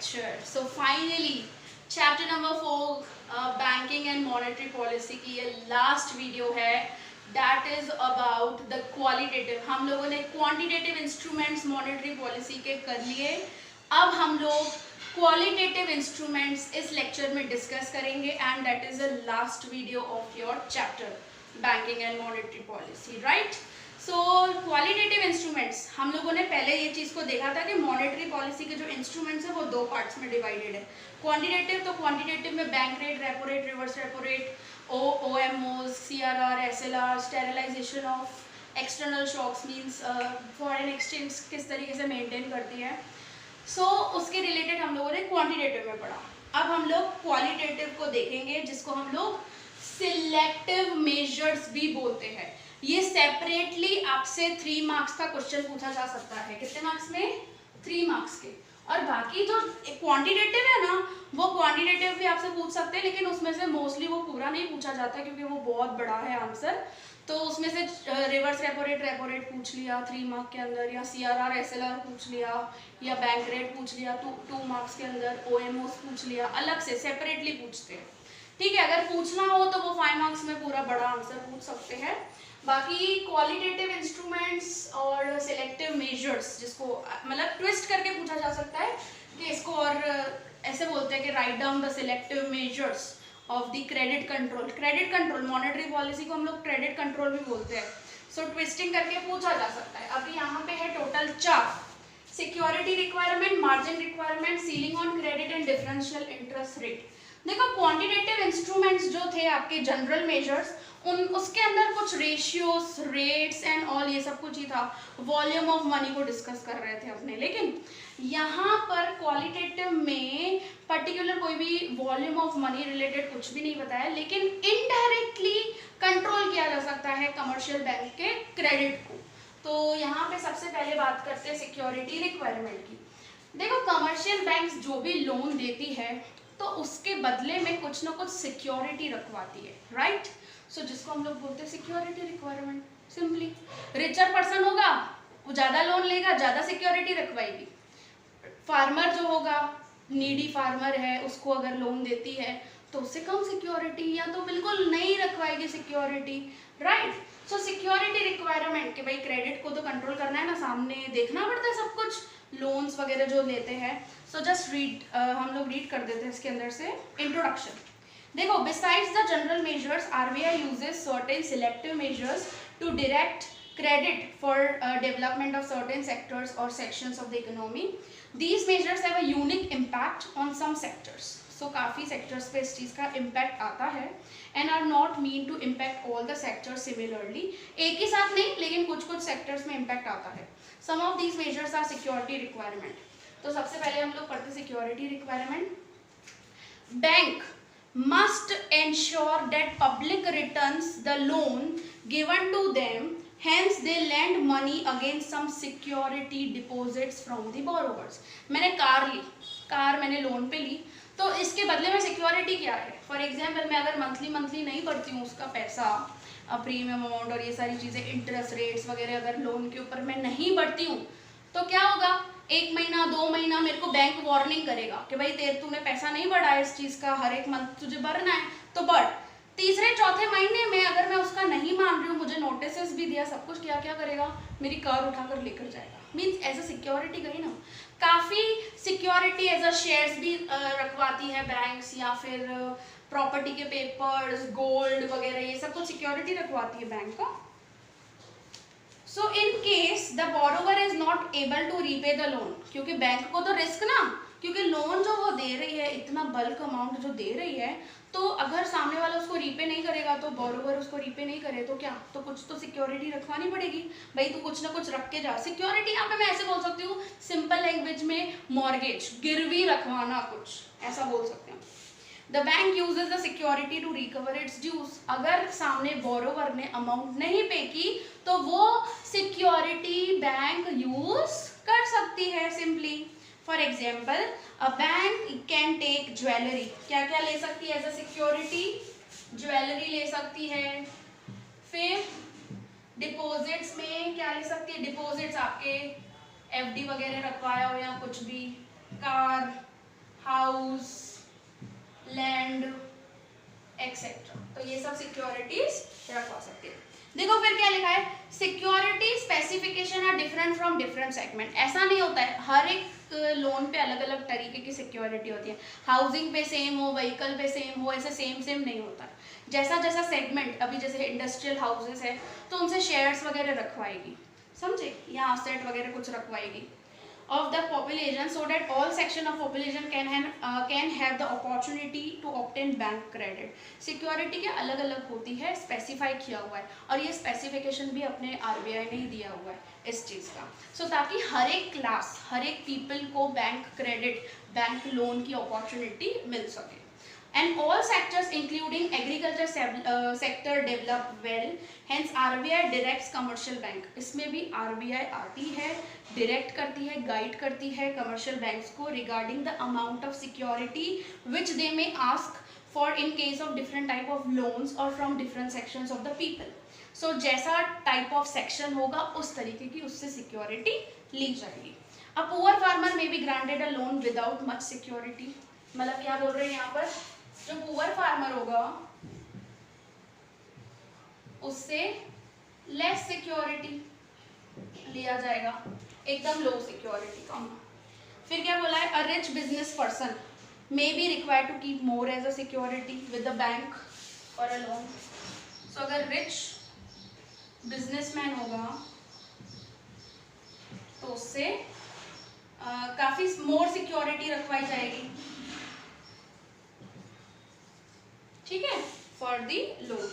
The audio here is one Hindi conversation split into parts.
lecture. So finally, chapter number 4, banking and monetary policy की ये last video है. That is about the qualitative. हम लोगों ने quantitative instruments monetary policy के कर लिए. अब हम लोग qualitative instruments इस lecture में discuss करेंगे and that is the last video of your chapter banking and monetary policy, right? So qualitative instruments हम लोगों ने पहले ये चीज़ को देखा था कि मॉनेटरी पॉलिसी के जो इंस्ट्रूमेंट्स है वो दो पार्ट्स में डिवाइडेड है. क्वांटिटेटिव, तो क्वांटिटेटिव में bank rate, repo rate, reverse repo rate, OMOs, CRR, SLR, sterilisation of external shocks means foreign exchange किस तरीके से मेंटेन करती है. सो उसके रिलेटेड हम लोगों ने क्वांटिटेटिव में पढ़ा. अब हम लोग क्वालिटेटिव को देखेंगे जिसको हम लोग सिलेक्टिव मेजर्स भी बोलते हैं. ये सेपरेटली आपसे 3 मार्क्स का क्वेश्चन पूछा जा सकता है. कितने मार्क्स में? 3 मार्क्स के. और बाकी जो क्वांटिटेटिव है ना, वो क्वांटिटेटिव भी आपसे पूछ सकते हैं, लेकिन उसमें से मोस्टली वो पूरा नहीं पूछा जाता क्योंकि वो बहुत बड़ा है आंसर. तो उसमें से रिवर्स रेपो रेट पूछ लिया 3 मार्क्स के अंदर, या CRR SLR पूछ लिया, या बैंक रेट पूछ लिया 2 मार्क्स के अंदर, OMOs पूछ लिया. अलग से सेपरेटली पूछते हैं. ठीक है, अगर पूछना हो तो वो 5 मार्क्स में पूरा बड़ा आंसर पूछ सकते हैं. बाकी क्वालिटेटिव इंस्ट्रूमेंट्स और सिलेक्टिव मेजर्स, जिसको मतलब ट्विस्ट करके पूछा जा सकता है कि इसको, और ऐसे बोलते हैं कि write down the selective measures of the credit control. Credit control, monetary policy को हम लोग क्रेडिट कंट्रोल भी बोलते हैं. सो ट्विस्टिंग करके पूछा जा सकता है. अभी यहाँ पे है total 4. Security requirement, margin requirement, ceiling on credit and differential interest rate. देखो क्वांटिटेटिव इंस्ट्रूमेंट्स जो थे आपके जनरल मेजर्स, उसके अंदर कुछ रेशियोस, रेट्स एंड ऑल ये सब कुछ ही था. वॉल्यूम ऑफ मनी को डिस्कस कर रहे थे अपने. लेकिन यहाँ पर क्वालिटेटिव में पर्टिकुलर कोई भी वॉल्यूम ऑफ मनी रिलेटेड कुछ भी नहीं बताया, लेकिन इनडायरेक्टली कंट्रोल किया जा सकता है कमर्शियल बैंक के क्रेडिट को. तो यहाँ पे सबसे पहले बात करते हैं सिक्योरिटी रिक्वायरमेंट की. देखो कमर्शियल बैंक्स जो भी लोन देती है तो उसके बदले में कुछ ना कुछ सिक्योरिटी रखवाती है, राइट? सो जिसको हम लोग बोलते हैं security requirement. Simply richer person होगा वो ज़्यादा लोन लेगा, ज़्यादा सिक्योरिटी रखवाएगी. फार्मर जो होगा, नीडी फार्मर है, उसको अगर लोन देती है तो उससे कम सिक्योरिटी या तो बिल्कुल नहीं रखवाएगी security, right? So security requirement कि भाई क्रेडिट को तो कंट्रोल करना है ना, सामने देखना पड़ता है सब कुछ, लोन्स वगैरह जो लेते हैं. सो जस्ट रीड, हम लोग रीड कर देते हैं इसके अंदर से इंट्रोडक्शन. देखो, besides the general measures, RBI uses certain selective measures to direct credit for development of certain sectors or sections of the economy. These measures have a unique impact on some sectors. So काफ़ी sectors पे इस चीज़ का impact आता है and are not mean to impact all the sectors similarly. एक ही साथ नहीं, लेकिन कुछ sectors में impact आता है. Some of these measures are security requirement. तो सबसे पहले हम लोग पढ़ते security requirement. Bank must ensure that public returns the loan given to them, hence they lend money against some security deposits from the borrowers. मैंने कार मैंने लोन पे ली, तो इसके बदले में सिक्योरिटी क्या है? फॉर एग्जाम्पल मैं अगर मंथली नहीं भरती हूँ उसका पैसा, प्रीमियम अमाउंट और ये सारी चीज़ें, इंटरेस्ट रेट्स वगैरह अगर लोन के ऊपर मैं नहीं भरती हूँ तो क्या होगा? 1 महीना 2 महीना मेरे को बैंक वार्निंग करेगा कि भाई तूने पैसा नहीं बढ़ा है इस चीज़ का, हर एक मंथ तुझे भरना है तो बढ़. तीसरे चौथे महीने में अगर मैं उसका नहीं मान रही हूँ, मुझे नोटिस भी दिया, सब कुछ क्या करेगा? मेरी कार उठाकर लेकर जाएगा. मीन्स एज अ सिक्योरिटी गई ना. काफ़ी सिक्योरिटी एज अ शेयर्स भी रखवाती है बैंक्स, या फिर प्रॉपर्टी के पेपर्स, गोल्ड वगैरह, ये सब कुछ सिक्योरिटी रखवाती है बैंक का. So in case the borrower is not able to repay the loan, क्योंकि बैंक को तो रिस्क ना, क्योंकि लोन जो वो दे रही है, इतना बल्क अमाउंट जो दे रही है, तो अगर सामने वाला उसको रीपे नहीं करेगा, तो बोरोवर उसको रीपे नहीं करे तो क्या, तो कुछ तो सिक्योरिटी रखवानी पड़ेगी. भाई तू कुछ ना कुछ रख के जा. सिक्योरिटी यहाँ पे मैं ऐसे बोल सकती हूँ सिंपल लैंग्वेज में, मॉर्गेज, गिरवी रखवाना, कुछ ऐसा बोल सकते हैं. The bank uses the security to recover its dues. अगर सामने बोरोवर ने अमाउंट नहीं पे की तो वो सिक्योरिटी बैंक यूज कर सकती है. Simply for example, a bank can take jewellery. क्या ले सकती है एज अ सिक्योरिटी? ज्वेलरी ले सकती है. फिर डिपॉजिट्स में क्या ले सकती है? डिपॉजिट्स आपके FD वगैरह रखवाया हो या कुछ भी, कार, हाउस, लैंड एक्सेट्रा, तो ये सब सिक्योरिटीज रखवा सकते हैं। देखो फिर क्या लिखा है, security specification are different from different segment. ऐसा नहीं होता है, हर एक लोन पे अलग अलग तरीके की सिक्योरिटी होती है। हाउसिंग पे सेम हो, व्हीकल पे सेम हो, ऐसे सेम सेम नहीं होता है। जैसा जैसा सेगमेंट, अभी जैसे इंडस्ट्रियल हाउसेस है तो उनसे शेयर्स वगैरह रखवाएगी, समझे, या असेट वगैरह कुछ रखवाएगी of the population, so that all section of population can have the opportunity to obtain bank credit। Security के अलग अलग होती है, स्पेसिफाई किया हुआ है, और ये स्पेसिफिकेशन भी अपने आरबीआई ने ही दिया हुआ है इस चीज़ का। सो ताकि हर एक क्लास, हर एक पीपल को बैंक क्रेडिट, बैंक लोन की अपॉर्चुनिटी मिल सके। And all sectors including agriculture sector develop well, hence RBI directs commercial bank। इसमें भी RBI आती है, डायरेक्ट करती है, गाइड करती है कमर्शियल बैंक्स को regarding the amount of security which they may ask for in case of different type of loans or from different sections of the people। So जैसा type of section होगा उस तरीके की उससे security ली जाएगी। A poor farmer may be granted a loan without much security। मतलब क्या बोल रहे हैं यहाँ पर, जो पुअर फार्मर होगा उससे लेस सिक्योरिटी लिया जाएगा, एकदम लो सिक्योरिटी कम। फिर क्या बोला है, a rich business person may be required to keep more as a security with the bank or a loan. सो अगर रिच बिजनेसमैन होगा तो उससे काफी मोर सिक्योरिटी रखवाई जाएगी, ठीक है, फॉर दी लोन।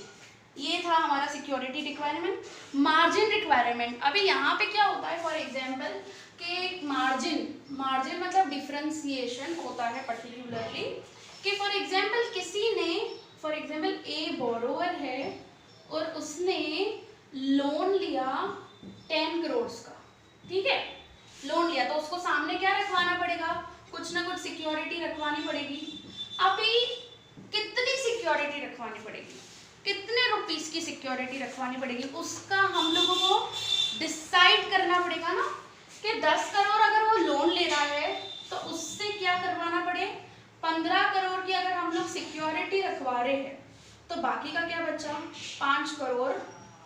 ये था हमारा सिक्योरिटी रिक्वायरमेंट। मार्जिन रिक्वायरमेंट, अभी यहाँ पे क्या होता है, फॉर एग्जांपल कि मार्जिन मतलब डिफरेंशिएशन होता है पर्टिकुलरली, कि फॉर एग्जांपल किसी ने, फॉर एग्जांपल ए बोरोवर है और उसने लोन लिया 10 करोड़ का, ठीक है, लोन लिया, तो उसको सामने क्या रखवाना पड़ेगा, कुछ ना कुछ सिक्योरिटी रखवानी पड़ेगी। अभी कितनी सिक्योरिटी रखवानी पड़ेगी, कितने रुपीस की सिक्योरिटी रखवानी पड़ेगी, उसका हम लोगों को डिसाइड करना पड़ेगा ना, कि 10 करोड़ अगर वो लोन ले रहा है तो उससे क्या करवाना पड़े, 15 करोड़ की अगर हम लोग सिक्योरिटी रखवा रहे हैं तो बाकी का क्या बचा, 5 करोड़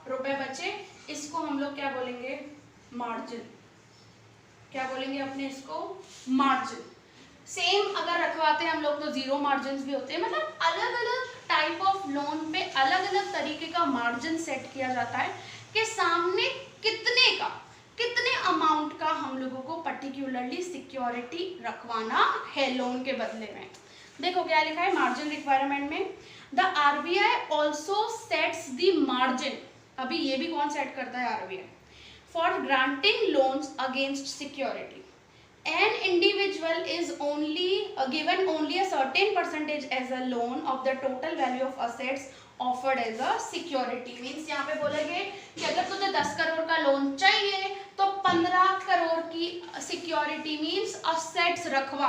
रुपए बचे, इसको हम लोग क्या बोलेंगे, मार्जिन। क्या बोलेंगे अपने इसको, मार्जिन। सेम अगर रखवाते हैं हम लोग तो जीरो मार्जिन भी होते हैं, मतलब अलग अलग टाइप ऑफ लोन पे अलग अलग तरीके का मार्जिन सेट किया जाता है कि सामने कितने अमाउंट का हम लोगों को पर्टिकुलरली सिक्योरिटी रखवाना है लोन के बदले में। देखो क्या लिखा है मार्जिन रिक्वायरमेंट में, the RBI also sets the margin. अभी ये भी कौन सेट करता है, RBI, for granting loans against security. An individual is given only a certain percentage as a loan of the total value of assets offered as a security। Means यहाँ पे बोलेंगे कि अगर तुझे 10 करोड़ का लोन चाहिए तो 15 करोड़ की सिक्योरिटी मीन्स असेट्स रखवा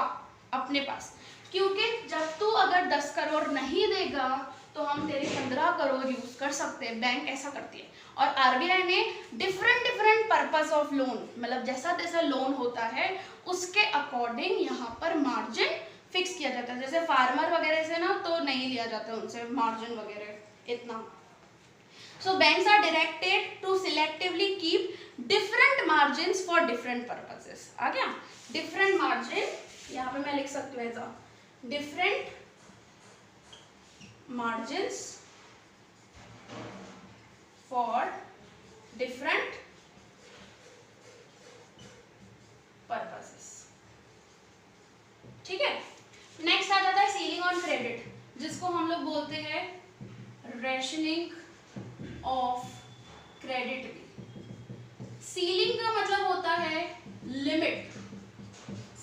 अपने पास, क्योंकि जब तू अगर 10 करोड़ नहीं देगा तो हम तेरे 15 करोड़ यूज कर सकते हैं, बैंक ऐसा करती है। और आरबीआई ने डिफरेंट पर्पस ऑफ लोन, मतलब जैसा जैसा लोन होता है उसके अकॉर्डिंग यहाँ पर मार्जिन फिक्स किया जाता है। जैसे फार्मर वगैरह से ना तो नहीं लिया जाता उनसे मार्जिन वगैरह इतना। So banks are directed to selectively keep different margins for different purposes. आ गया, डिफरेंट मार्जिन, यहाँ पे मैं लिख सकती हूँ ऐसा, different margins for different purposes, ठीक है। नेक्स्ट आ जाता है सीलिंग ऑन क्रेडिट, जिसको हम लोग बोलते हैं रेशनिंग ऑफ क्रेडिट। सीलिंग का मतलब होता है लिमिट,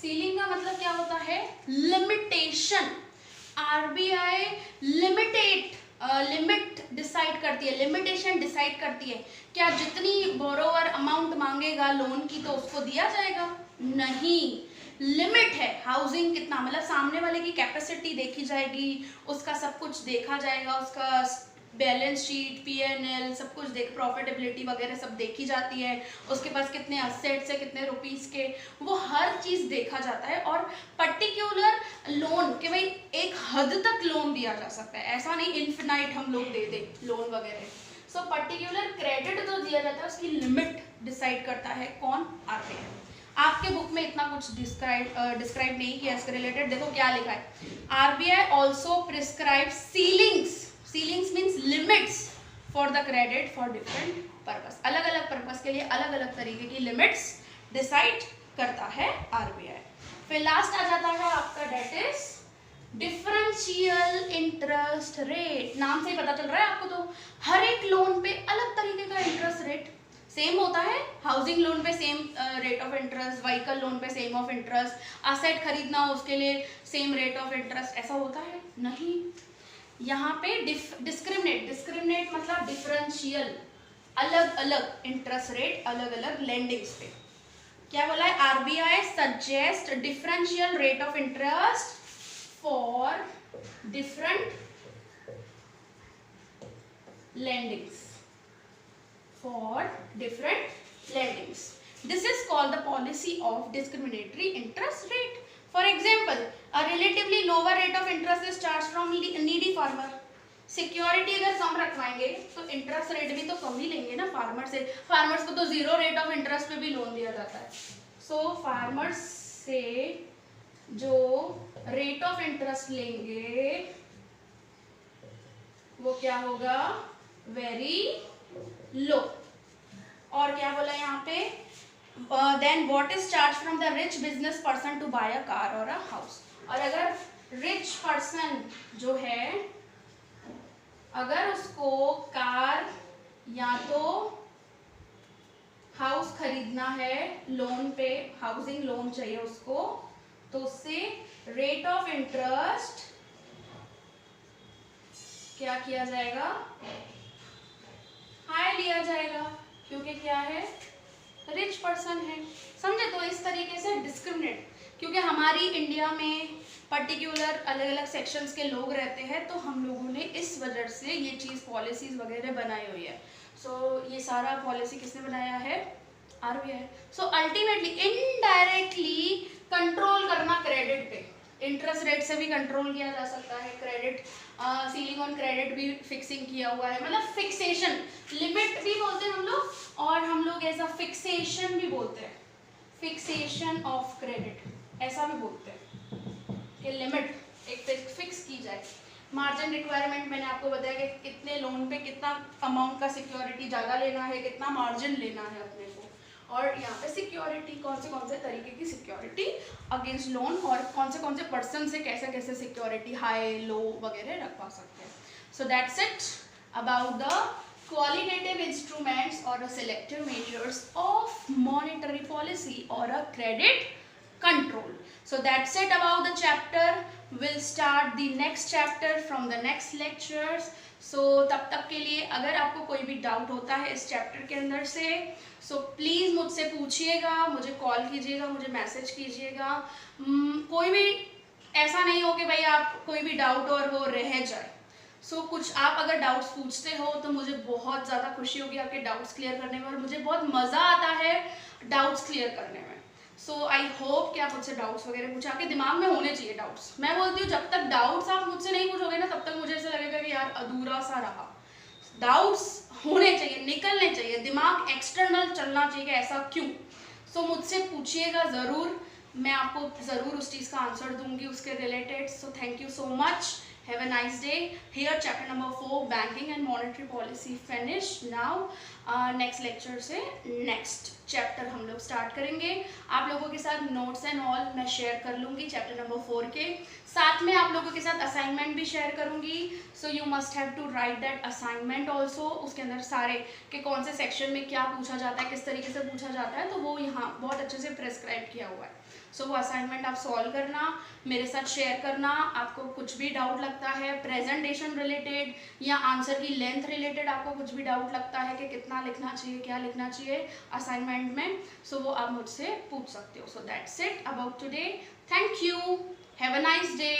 सीलिंग का मतलब क्या होता है, लिमिटेशन। आरबीआई लिमिट डिसाइड करती है, लिमिटेशन डिसाइड करती है, क्या जितनी बोरोवर अमाउंट मांगेगा लोन की तो उसको दिया जाएगा, नहीं, लिमिट है। हाउसिंग कितना, मतलब सामने वाले की कैपेसिटी देखी जाएगी, उसका सब कुछ देखा जाएगा, उसका बैलेंस शीट, P&L सब कुछ देख, प्रॉफिटेबिलिटी वगैरह सब देखी जाती है, उसके पास कितने असेट्स है, कितने रुपीस के, वो हर चीज़ देखा जाता है। और पर्टिकुलर लोन कि भाई एक हद तक लोन दिया जा सकता है, ऐसा नहीं इन्फिनाइट हम लोग दे दें लोन वगैरह। सो पर्टिकुलर क्रेडिट जो दिया जाता है उसकी लिमिट डिसाइड करता है कौन, RBI। आपके बुक में इतना कुछ डिस्क्राइब नहीं किया इसके रिलेटेड। देखो क्या लिखा है, RBI also prescribe ceilings, ceilings means limits for the credit for different purpose, अलग अलग पर्पस के लिए अलग अलग तरीके की लिमिट्स डिसाइड करता है RBI। फिर लास्ट आ जाता है आपका debt is differential interest rate. नाम से ही पता चल रहा है आपको, तो हर एक लोन पे अलग तरीके का इंटरेस्ट रेट सेम होता है। हाउसिंग लोन पे same rate of interest, vehicle loan पे सेम ऑफ इंटरेस्ट, असेट खरीदना हो उसके लिए सेम रेट ऑफ इंटरेस्ट, ऐसा होता है नहीं। यहाँ पे डिस्क्रिमिनेट, डिस्क्रिमिनेट मतलब डिफरेंशियल, अलग अलग इंटरेस्ट रेट अलग अलग लेंडिंग्स पे। क्या बोला है, RBI suggest differential rate of interest for different lendings, for different lendings. This is called the policy of discriminatory interest rate. For example, a relatively lower rate of interest is charged from needy farmer. Security अगर कम रखवाएंगे तो इंटरेस्ट रेट भी तो कम ही लेंगे ना फार्मर से। फार्मर्स को तो जीरो रेट ऑफ इंटरेस्ट पे भी लोन दिया जाता है। सो फार्मर्स से जो रेट ऑफ इंटरेस्ट लेंगे वो क्या होगा, वेरी लो। और क्या बोला यहाँ पे, then what is charge from the rich business person to buy a car or a house. और अगर रिच पर्सन जो है अगर उसको कार या तो हाउस खरीदना है लोन पे, हाउसिंग लोन चाहिए उसको, तो उससे रेट ऑफ इंटरेस्ट क्या किया जाएगा, हाई लिया जाएगा, क्योंकि क्या है, रिच पर्सन है। समझे? तो इस तरीके से डिस्क्रिमिनेट, क्योंकि हमारी इंडिया में पर्टिकुलर अलग अलग सेक्शंस के लोग रहते हैं, तो हम लोगों ने इस वजह से ये चीज़ पॉलिसीज वगैरह बनाई हुई है। सो ये सारा पॉलिसी किसने बनाया है, RBI। So ultimately indirectly control करना क्रेडिट पे, इंटरेस्ट रेट से भी कंट्रोल किया जा सकता है, क्रेडिट सीलिंग ऑन क्रेडिट भी फिक्सिंग किया हुआ है, मतलब फिक्सेशन, लिमिट भी बोलते हैं हम लोग, और हम लोग ऐसा फिक्सेशन भी बोलते हैं, फिक्सेशन ऑफ क्रेडिट ऐसा भी बोलते हैं कि लिमिट एक फिक्स की जाए। मार्जिन रिक्वायरमेंट मैंने आपको बताया कि कितने लोन पे कितना अमाउंट का सिक्योरिटी ज़्यादा लेना है, कितना मार्जिन लेना है अपने को, और यहाँ पे सिक्योरिटी कौन से तरीके की सिक्योरिटी अगेंस्ट लोन, और कौन से पर्सन से कैसे कैसे सिक्योरिटी हाई लो वगैरह रखवा सकते हैं। So that's it about the qualitative instruments or a selective measures of monetary policy or a credit control. So that's it about the chapter. We'll start the next chapter from the next lectures. So तब तक के लिए अगर आपको कोई भी डाउट होता है इस चैप्टर के अंदर से, सो प्लीज़ मुझसे पूछिएगा, मुझे कॉल कीजिएगा, मुझे मैसेज कीजिएगा। कोई भी ऐसा नहीं हो कि भाई आप कोई भी डाउट और वो रह जाए। सो कुछ आप अगर डाउट्स पूछते हो तो मुझे बहुत ज़्यादा खुशी होगी आपके डाउट्स क्लियर करने में, और मुझे बहुत मज़ा आता है डाउट्स क्लियर करने में। सो आई होप कि आप मुझसे डाउट्स वगैरह पूछे, आपके दिमाग में होने चाहिए डाउट्स। मैं बोलती हूँ जब तक डाउट्स आप मुझसे नहीं पूछोगे ना, तब तक मुझे ऐसा लगेगा कि यार अधूरा सा रहा। डाउट्स होने चाहिए, निकलने चाहिए, दिमाग एक्सटर्नल चलना चाहिए, ऐसा क्यों। सो मुझसे पूछिएगा ज़रूर, मैं आपको ज़रूर उस चीज़ का आंसर दूंगी उसके related. So thank you so much, have a nice day. Here chapter number 4 banking and monetary policy finished. Now next lecture से next chapter हम लोग start करेंगे। आप लोगों के साथ notes and all मैं share कर लूँगी chapter number 4 के साथ में, आप लोगों के साथ assignment भी share करूँगी। So you must have to write that assignment also। उसके अंदर सारे कि कौन से section में क्या पूछा जाता है, किस तरीके से पूछा जाता है, तो वो यहाँ बहुत अच्छे से prescribe किया हुआ है। सो वो असाइनमेंट आप सॉल्व करना, मेरे साथ शेयर करना। आपको कुछ भी डाउट लगता है प्रेजेंटेशन रिलेटेड या आंसर की लेंथ रिलेटेड, आपको कुछ भी डाउट लगता है कि कितना लिखना चाहिए, क्या लिखना चाहिए असाइनमेंट में, सो वो आप मुझसे पूछ सकते हो। So that's it about today. Thank you, have a nice day.